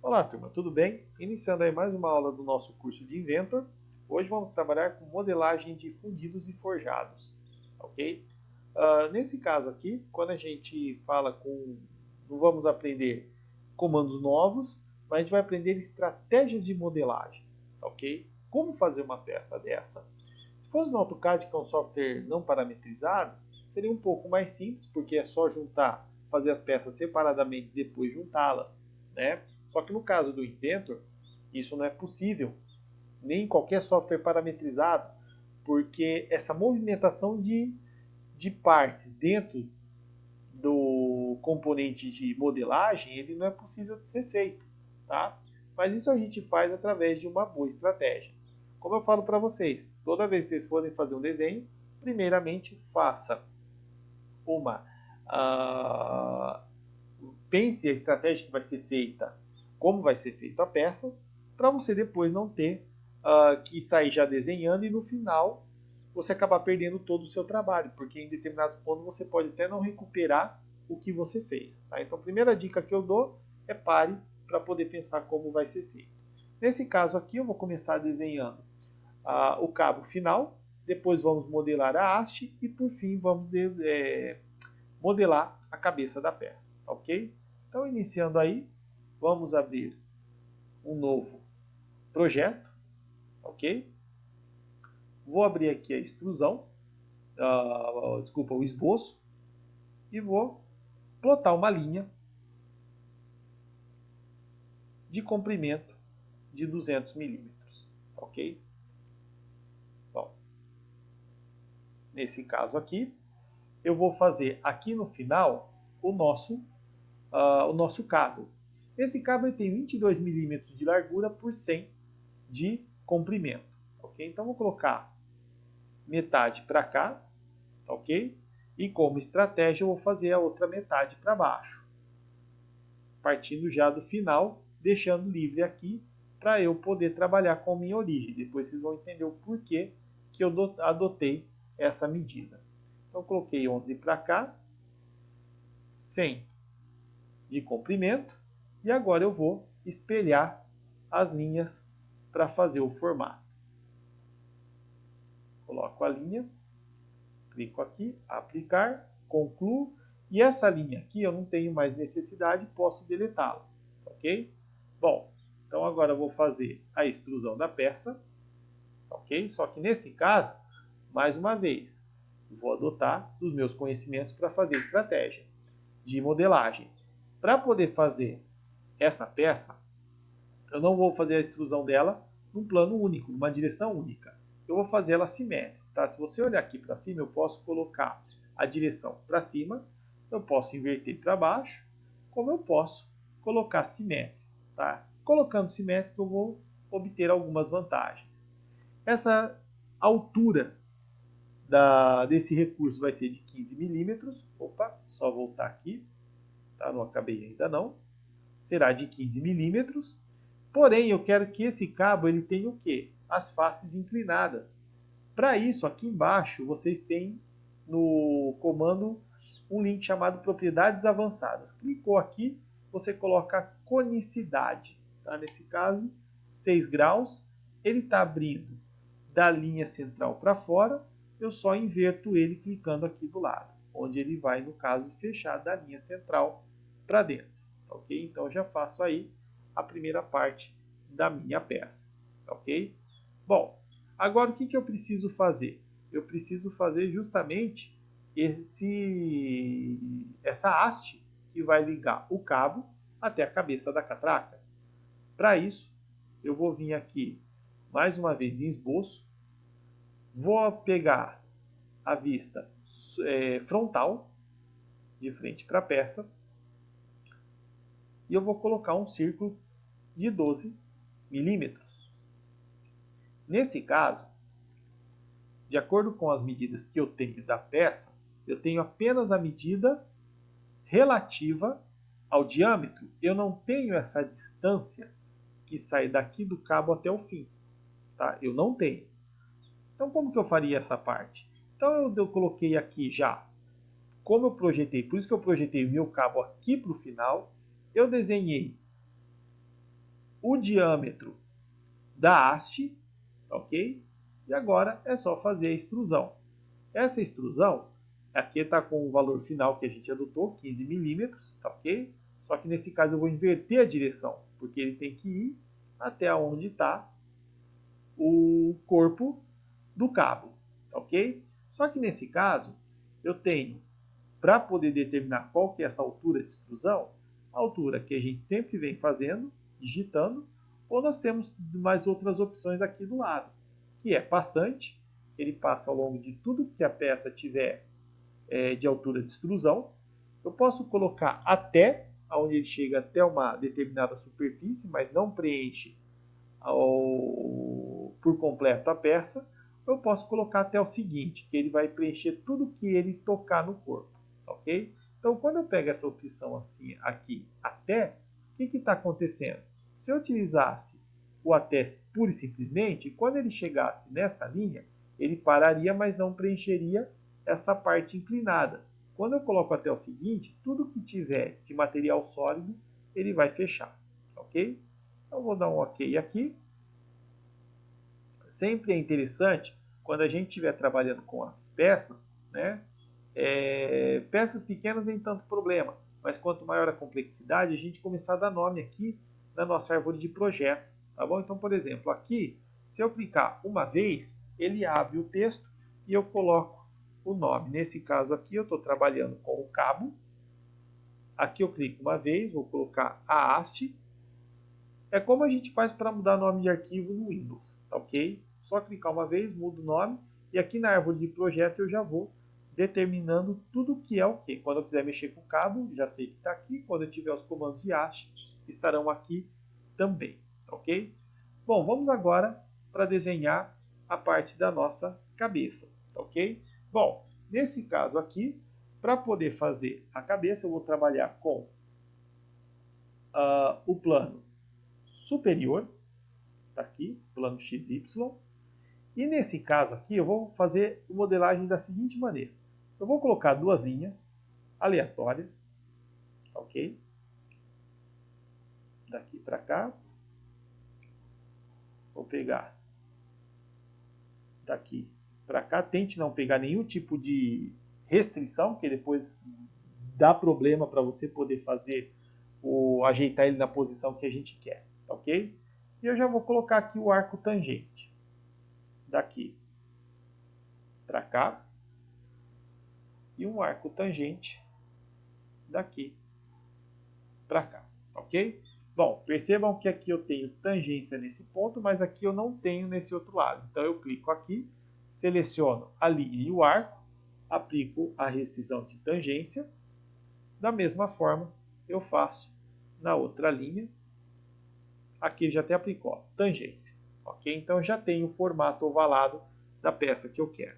Olá, turma, tudo bem? Iniciando aí mais uma aula do nosso curso de Inventor. Hoje vamos trabalhar com modelagem de fundidos e forjados, ok? Nesse caso aqui, quando a gente fala com... não vamos aprender comandos novos, mas a gente vai aprender estratégias de modelagem, ok? Como fazer uma peça dessa? Se fosse no AutoCAD, que é um software não parametrizado, seria um pouco mais simples, porque é só juntar, fazer as peças separadamente e depois juntá-las, né? Só que no caso do Inventor, isso não é possível, nem em qualquer software parametrizado, porque essa movimentação de partes dentro do componente de modelagem, ele não é possível de ser feito, tá? Mas isso a gente faz através de uma boa estratégia. Como eu falo para vocês, toda vez que vocês forem fazer um desenho, primeiramente faça uma uh, pense a estratégia que vai ser feita, como vai ser feita a peça, para você depois não ter que sair já desenhando e no final você acabar perdendo todo o seu trabalho, porque em determinado ponto você pode até não recuperar o que você fez. Tá? Então, a primeira dica que eu dou é pare para poder pensar como vai ser feito. Nesse caso aqui, eu vou começar desenhando o cabo final, depois vamos modelar a haste e, por fim, vamos modelar a cabeça da peça, ok? Então, iniciando aí, vamos abrir um novo projeto, ok? Vou abrir aqui a extrusão, desculpa, o esboço, e vou plotar uma linha de comprimento de 200 milímetros, ok? Bom, nesse caso aqui, eu vou fazer aqui no final o nosso cabo. Esse cabo tem 22 milímetros de largura por 100 de comprimento, ok? Então, vou colocar metade para cá, ok? E como estratégia, eu vou fazer a outra metade para baixo, partindo já do final, deixando livre aqui para eu poder trabalhar com a minha origem. Depois vocês vão entender o porquê que eu adotei essa medida. Então, coloquei 11 para cá, 100 de comprimento, e agora eu vou espelhar as linhas para fazer o formato. Coloco a linha, clico aqui, aplicar, concluo, e essa linha aqui eu não tenho mais necessidade, posso deletá-la, ok? Bom, então agora eu vou fazer a extrusão da peça, ok? Só que nesse caso, mais uma vez, vou adotar os meus conhecimentos para fazer estratégia de modelagem. Para poder fazer essa peça, eu não vou fazer a extrusão dela num plano único, numa direção única. Eu vou fazer ela simétrica. Tá? Se você olhar aqui para cima, eu posso colocar a direção para cima, eu posso inverter para baixo, como eu posso colocar simétrico. Tá? Colocando simétrico, eu vou obter algumas vantagens. Essa altura desse recurso vai ser de 15 milímetros. Opa, só voltar aqui. Tá? Não acabei ainda não. Será de 15 milímetros. Porém, eu quero que esse cabo ele tenha o quê? As faces inclinadas. Para isso, aqui embaixo, vocês têm no comando um link chamado Propriedades Avançadas. Clicou aqui, você coloca a conicidade. Tá? Nesse caso, 6 graus. Ele está abrindo da linha central para fora. Eu só inverto ele clicando aqui do lado, onde ele vai, no caso, fechar da linha central para dentro. Ok? Então, já faço aí a primeira parte da minha peça, ok? Bom, agora o que eu preciso fazer? Eu preciso fazer justamente essa haste que vai ligar o cabo até a cabeça da catraca. Para isso, eu vou vir aqui mais uma vez em esboço, vou pegar a vista frontal, de frente para a peça, e eu vou colocar um círculo de 12 milímetros. Nesse caso, de acordo com as medidas que eu tenho da peça, eu tenho apenas a medida relativa ao diâmetro. Eu não tenho essa distância que sai daqui do cabo até o fim. Tá? Eu não tenho. Então, como que eu faria essa parte? Então, eu coloquei aqui já, como eu projetei, por isso que eu projetei o meu cabo aqui para o final, eu desenhei o diâmetro da haste, ok? E agora é só fazer a extrusão. Essa extrusão, aqui está com o valor final que a gente adotou, 15 milímetros, tá ok? Só que nesse caso eu vou inverter a direção, porque ele tem que ir até onde está o corpo do cabo, tá ok? Só que nesse caso, eu tenho, para poder determinar qual que é essa altura de extrusão, a altura que a gente sempre vem fazendo, digitando, ou nós temos mais outras opções aqui do lado, que é passante, ele passa ao longo de tudo que a peça tiver de altura de extrusão. Eu posso colocar até, onde ele chega até uma determinada superfície, mas não preenche por completo a peça. Eu posso colocar até o seguinte, que ele vai preencher tudo que ele tocar no corpo, ok? Então, quando eu pego essa opção assim aqui, até, o que está acontecendo? Se eu utilizasse o até pura e simplesmente, quando ele chegasse nessa linha, ele pararia, mas não preencheria essa parte inclinada. Quando eu coloco até o seguinte, tudo que tiver de material sólido, ele vai fechar, ok? Então, vou dar um ok aqui. Sempre é interessante, quando a gente estiver trabalhando com as peças, né? Peças pequenas nem tanto problema, mas quanto maior a complexidade, a gente começar a dar nome aqui na nossa árvore de projeto, tá bom? Então, por exemplo, aqui, se eu clicar uma vez, ele abre o texto e eu coloco o nome. Nesse caso aqui, eu estou trabalhando com o cabo. Aqui eu clico uma vez, vou colocar a haste. É como a gente faz para mudar nome de arquivo no Windows, tá ok? Só clicar uma vez, muda o nome, e aqui na árvore de projeto eu já vou determinando tudo que é o que. Quando eu quiser mexer com o cabo, já sei que está aqui. Quando eu tiver os comandos de haste, estarão aqui também, ok? Bom, vamos agora para desenhar a parte da nossa cabeça, ok? Bom, nesse caso aqui, para poder fazer a cabeça, eu vou trabalhar com o plano superior, tá aqui, plano XY. E nesse caso aqui, eu vou fazer a modelagem da seguinte maneira. Eu vou colocar duas linhas aleatórias, ok? Daqui para cá. Vou pegar daqui para cá. Tente não pegar nenhum tipo de restrição, porque depois dá problema para você poder fazer ajeitar ele na posição que a gente quer, ok? E eu já vou colocar aqui o arco tangente. Daqui para cá. E um arco tangente daqui para cá, ok? Bom, percebam que aqui eu tenho tangência nesse ponto, mas aqui eu não tenho nesse outro lado. Então eu clico aqui, seleciono a linha e o arco, aplico a restrição de tangência. Da mesma forma, eu faço na outra linha. Aqui já até aplicou, ó, tangência, ok? Então já tenho o formato ovalado da peça que eu quero,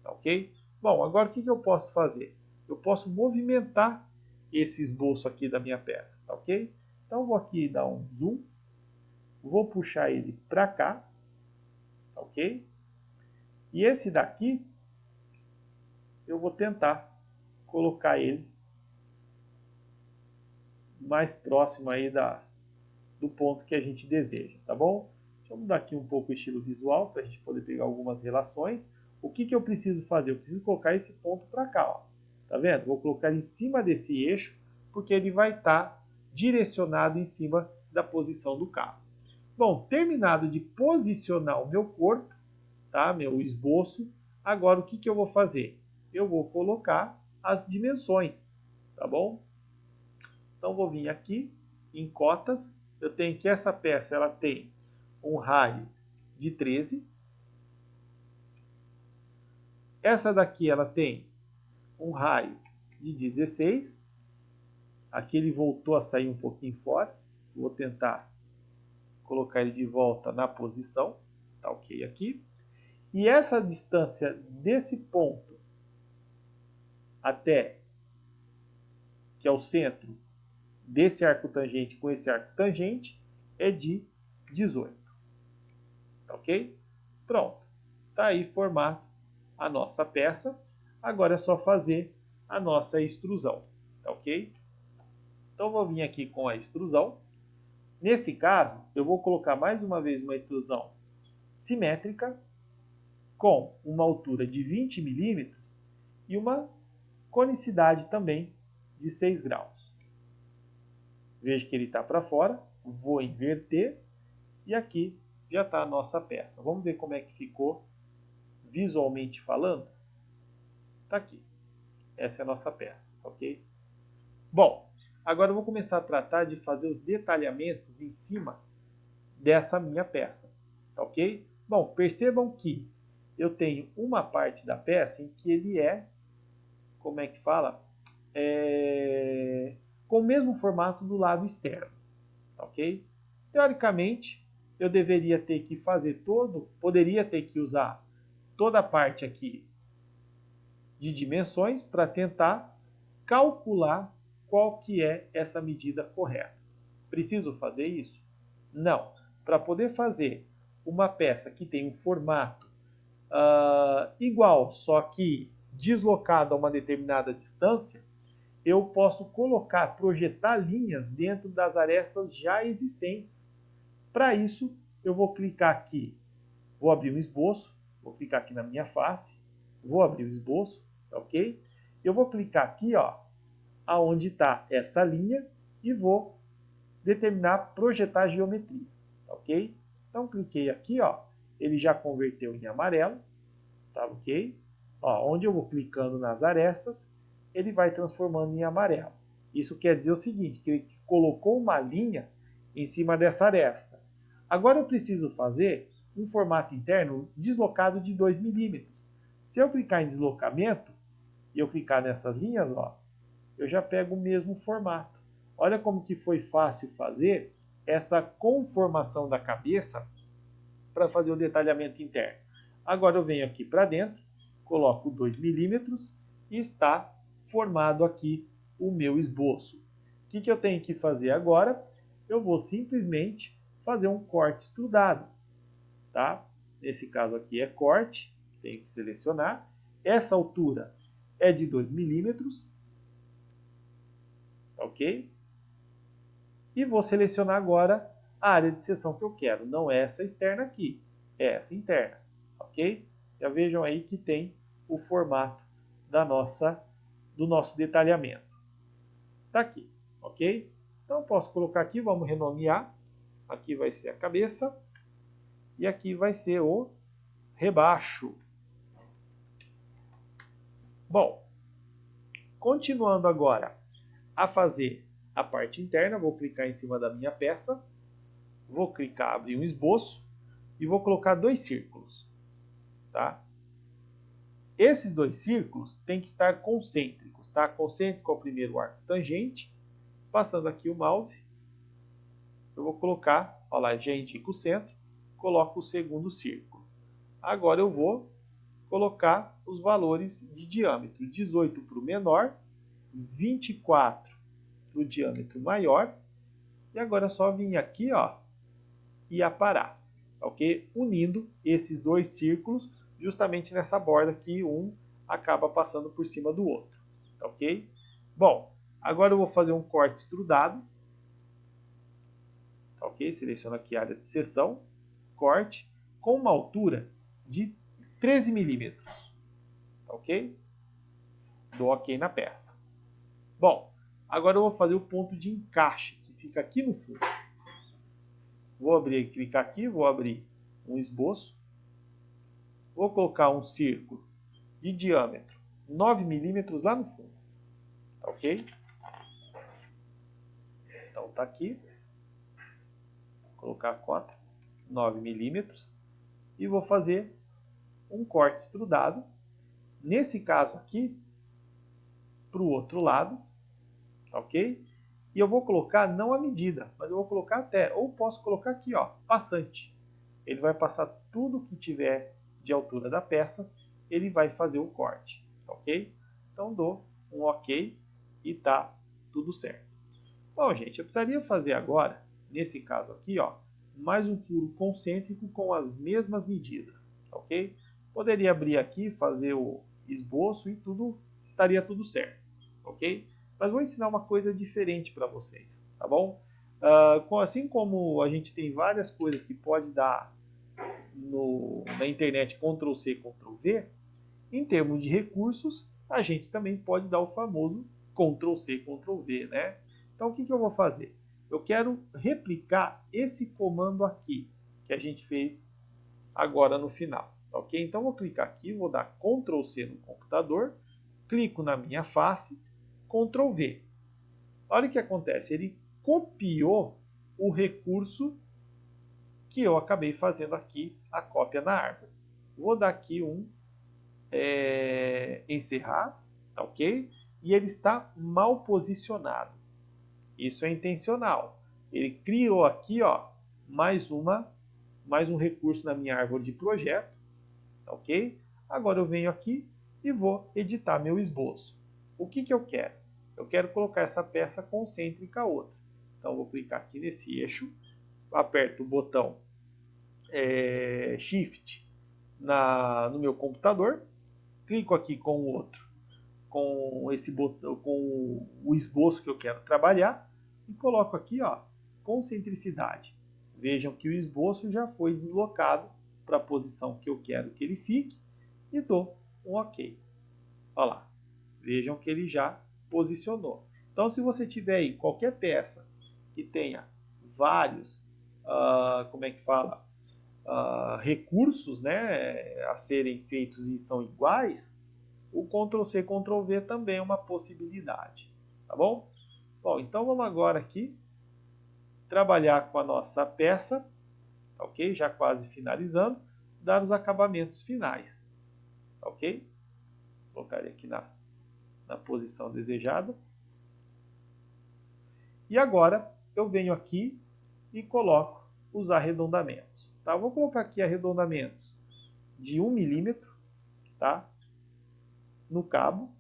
ok? Bom, agora o que eu posso fazer? Eu posso movimentar esse esboço aqui da minha peça, tá ok? Então vou aqui dar um zoom, vou puxar ele para cá, tá ok? E esse daqui, eu vou tentar colocar ele mais próximo aí do ponto que a gente deseja, tá bom? Deixa eu mudar aqui um pouco o estilo visual para a gente poder pegar algumas relações. O que eu preciso fazer? Eu preciso colocar esse ponto para cá, ó. Tá vendo? Vou colocar em cima desse eixo, porque ele vai estar direcionado em cima da posição do cabo. Bom, terminado de posicionar o meu corpo, tá? Meu esboço, agora o que eu vou fazer? Eu vou colocar as dimensões, tá bom? Então vou vir aqui em cotas, eu tenho que essa peça ela tem um raio de 13. Essa daqui ela tem um raio de 16. Aqui ele voltou a sair um pouquinho fora. Vou tentar colocar ele de volta na posição. Tá ok aqui. E essa distância desse ponto até, que é o centro desse arco tangente com esse arco tangente, é de 18. Tá ok? Pronto. Tá aí formado a nossa peça. Agora é só fazer a nossa extrusão. Tá ok? Então vou vir aqui com a extrusão. Nesse caso, eu vou colocar mais uma vez uma extrusão simétrica com uma altura de 20 milímetros e uma conicidade também de 6 graus. Veja que ele está para fora, vou inverter e aqui já está a nossa peça. Vamos ver como é que ficou visualmente falando? Está aqui. Essa é a nossa peça, ok? Bom, agora eu vou começar a tratar de fazer os detalhamentos em cima dessa minha peça, ok? Bom, percebam que eu tenho uma parte da peça em que ele é, como é que fala? Com o mesmo formato do lado externo, ok? Teoricamente, eu deveria ter que fazer poderia ter que usar toda a parte aqui de dimensões para tentar calcular qual que é essa medida correta. Preciso fazer isso? Não. Para poder fazer uma peça que tem um formato igual, só que deslocado a uma determinada distância, eu posso projetar linhas dentro das arestas já existentes. Para isso, eu vou clicar aqui, vou abrir um esboço, vou clicar aqui na minha face, vou abrir o esboço, ok? Eu vou clicar aqui, ó, aonde está essa linha e vou determinar projetar geometria, ok? Então cliquei aqui, ó, ele já converteu em amarelo, tá ok? Ó, onde eu vou clicando nas arestas, ele vai transformando em amarelo. Isso quer dizer o seguinte, que ele colocou uma linha em cima dessa aresta. Agora eu preciso fazer um formato interno deslocado de 2 milímetros. Se eu clicar em deslocamento e eu clicar nessas linhas, ó, eu já pego o mesmo formato. Olha como que foi fácil fazer essa conformação da cabeça para fazer o detalhamento interno. Agora eu venho aqui para dentro, coloco 2 milímetros e está formado aqui o meu esboço. O que eu tenho que fazer agora? Eu vou simplesmente fazer um corte extrudado. Tá? Nesse caso aqui é corte, tenho que selecionar. Essa altura é de 2 milímetros. Ok? E vou selecionar agora a área de seção que eu quero. Não é essa externa aqui, é essa interna. Ok? Já vejam aí que tem o formato do nosso detalhamento. Está aqui, ok? Então posso colocar aqui, vamos renomear. Aqui vai ser a cabeça e aqui vai ser o rebaixo. Bom, continuando agora a fazer a parte interna, vou clicar em cima da minha peça, vou clicar, abrir um esboço e vou colocar 2 círculos. Tá? Esses 2 círculos têm que estar concêntricos. Tá? Concêntrico é o primeiro arco tangente. Passando aqui o mouse, eu vou colocar, olha lá, já indica o centro, coloco o segundo círculo. Agora eu vou colocar os valores de diâmetro. 18 para o menor, 24 para o diâmetro maior. E agora é só vir aqui, ó, e aparar, ok? Unindo esses 2 círculos justamente nessa borda que um acaba passando por cima do outro, ok? Bom, agora eu vou fazer um corte extrudado, ok? Seleciono aqui a área de seção, corte, com uma altura de 13 milímetros, ok? Dou ok na peça. Bom, agora eu vou fazer o ponto de encaixe, que fica aqui no fundo. Vou abrir, clicar aqui, vou abrir um esboço. Vou colocar um círculo de diâmetro 9 milímetros lá no fundo. Tá ok? Então tá aqui. Vou colocar a cota 9 milímetros. E vou fazer um corte extrudado. Nesse caso aqui, para o outro lado. Tá ok? E eu vou colocar não a medida, mas eu vou colocar até, ou posso colocar aqui, ó, passante. Ele vai passar tudo que tiver de altura da peça, ele vai fazer o corte, ok? Então dou um ok e tá tudo certo. Bom, gente, eu precisaria fazer agora, nesse caso aqui, ó, mais um furo concêntrico com as mesmas medidas, ok? Poderia abrir aqui, fazer o esboço e tudo estaria tudo certo, ok? Mas vou ensinar uma coisa diferente para vocês, tá bom? Assim como a gente tem várias coisas que pode dar na internet Ctrl+C, Ctrl+V, em termos de recursos, a gente também pode dar o famoso Ctrl+C, Ctrl+V, né? Então, o que eu vou fazer? Eu quero replicar esse comando aqui, que a gente fez agora no final, ok? Então, vou clicar aqui, vou dar Ctrl+C no computador, clico na minha face, Ctrl+V. Olha o que acontece, ele copiou o recurso que eu acabei fazendo aqui, a cópia na árvore. Vou dar aqui um encerrar, tá ok? E ele está mal posicionado. Isso é intencional. Ele criou aqui, ó, mais um recurso na minha árvore de projeto, tá ok? Agora eu venho aqui e vou editar meu esboço. O que eu quero? Eu quero colocar essa peça concêntrica a outra. Então eu vou clicar aqui nesse eixo, aperto o botão Shift no meu computador, clico aqui com o outro, com esse botão, com o esboço que eu quero trabalhar e coloco aqui, ó, concentricidade. Vejam que o esboço já foi deslocado para a posição que eu quero que ele fique e dou um OK. Olha lá, vejam que ele já posicionou. Então, se você tiver aí qualquer peça que tenha vários, como é que fala, recursos, né, a serem feitos e são iguais, o Ctrl+C, Ctrl+V também é uma possibilidade, tá bom? Bom, então vamos agora aqui trabalhar com a nossa peça, tá ok? Já quase finalizando, dar os acabamentos finais, tá ok? Vou colocar ele aqui na posição desejada. E agora eu venho aqui e coloco os arredondamentos, tá? Eu vou colocar aqui arredondamentos de 1 milímetro, tá? No cabo,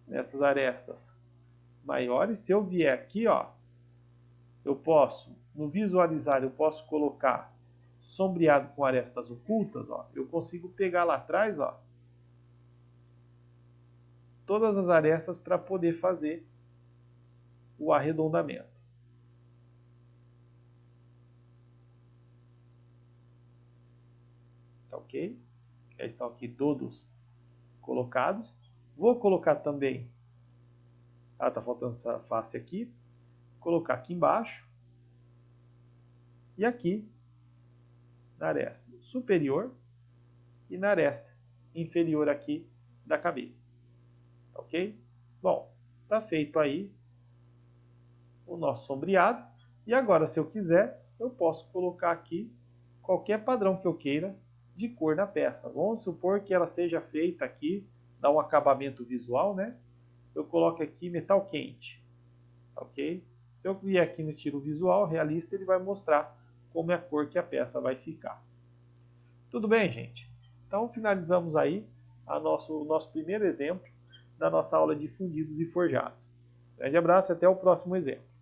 nessas arestas maiores. Se eu vier aqui, ó, eu posso, no visualizar, eu posso colocar sombreado com arestas ocultas, ó. Eu consigo pegar lá atrás, ó, todas as arestas para poder fazer o arredondamento. Tá ok? Já estão aqui todos colocados. Vou colocar também, tá faltando essa face aqui, colocar aqui embaixo e aqui na aresta superior e na aresta inferior aqui da cabeça, tá ok? Bom, tá feito aí o nosso sombreado e agora, se eu quiser, eu posso colocar aqui qualquer padrão que eu queira de cor na peça. Vamos supor que ela seja feita aqui, dá um acabamento visual, né? Eu coloco aqui metal quente, ok? Se eu vier aqui no estilo visual, realista, ele vai mostrar como é a cor que a peça vai ficar. Tudo bem, gente? Então finalizamos aí o nosso primeiro exemplo da nossa aula de fundidos e forjados. Grande abraço e até o próximo exemplo.